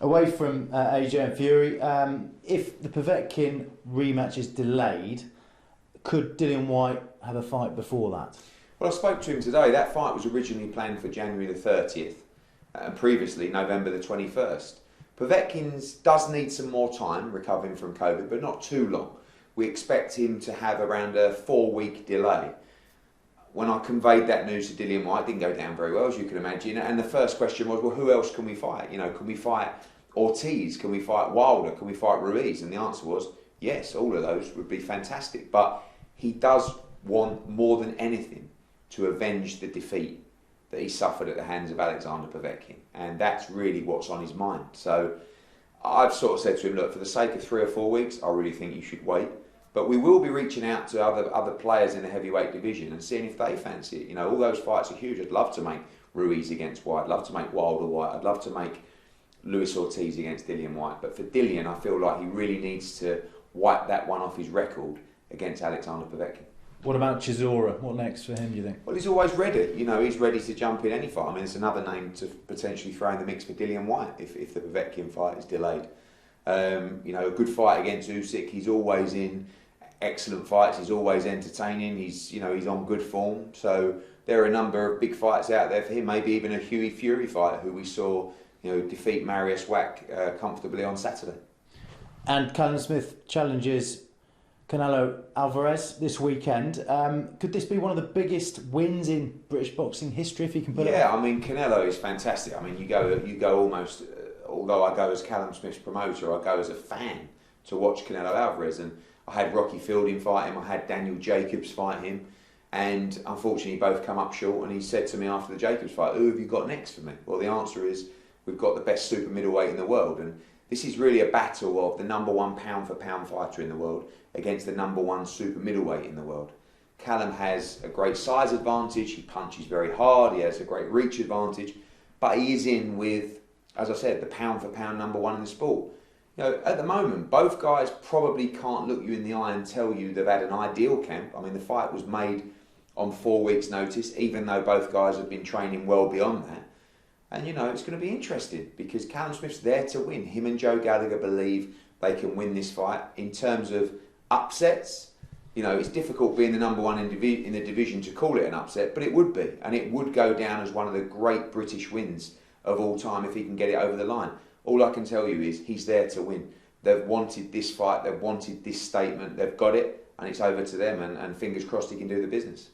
Away from AJ and Fury, if the Povetkin rematch is delayed, could Dillian Whyte have a fight before that? Well, I spoke to him today. That fight was originally planned for January the 30th and previously November the 21st. Povetkin does need some more time recovering from COVID, but not too long. We expect him to have around a 4-week delay. When I conveyed that news to Dillian Whyte, it didn't go down very well, as you can imagine. And the first question was, well, who else can we fight? You know, can we fight Ortiz? Can we fight Wilder? Can we fight Ruiz? And the answer was, yes, all of those would be fantastic. But he does want more than anything to avenge the defeat that he suffered at the hands of Alexander Povetkin. And that's really what's on his mind. So I've sort of said to him, look, for the sake of 3 or 4 weeks, I really think you should wait. But we will be reaching out to other players in the heavyweight division and seeing if they fancy it. You know, all those fights are huge. I'd love to make Ruiz against Whyte. I'd love to make Wilder Whyte. I'd love to make Luis Ortiz against Dillian Whyte. But for Dillian, I feel like he really needs to wipe that one off his record against Alexander Povetkin. What about Chisora? What next for him, do you think? Well, he's always ready. You know, he's ready to jump in any fight. I mean, it's another name to potentially throw in the mix for Dillian Whyte if the Povetkin fight is delayed. You know, a good fight against Usyk. He's always in excellent fights. He's always entertaining. He's on good form. So there are a number of big fights out there for him. Maybe even a Hughie Fury fight, who we saw, defeat Marius Wack comfortably on Saturday. And Callum Smith challenges Canelo Alvarez this weekend. Could this be one of the biggest wins in British boxing history, if you can put it? Yeah, I mean, Canelo is fantastic. I mean, you go almost. Although I go as Callum Smith's promoter, I go as a fan to watch Canelo Alvarez. And I had Rocky Fielding fight him. I had Daniel Jacobs fight him. And unfortunately, both come up short. And he said to me after the Jacobs fight, "Who have you got next for me?" Well, the answer is, we've got the best super middleweight in the world. And this is really a battle of the number one pound for pound fighter in the world against the number one super middleweight in the world. Callum has a great size advantage. He punches very hard. He has a great reach advantage. But he is in with, as I said, the pound for pound number one in the sport. At the moment, both guys probably can't look you in the eye and tell you they've had an ideal camp. I mean, the fight was made on 4 weeks' notice, even though both guys have been training well beyond that. And, it's going to be interesting because Callum Smith's there to win. Him and Joe Gallagher believe they can win this fight. In terms of upsets, it's difficult being the number one in the division to call it an upset, but it would be. And it would go down as one of the great British wins of all time if he can get it over the line. All I can tell you is he's there to win. They've wanted this fight, they've wanted this statement, they've got it, and it's over to them, and fingers crossed he can do the business.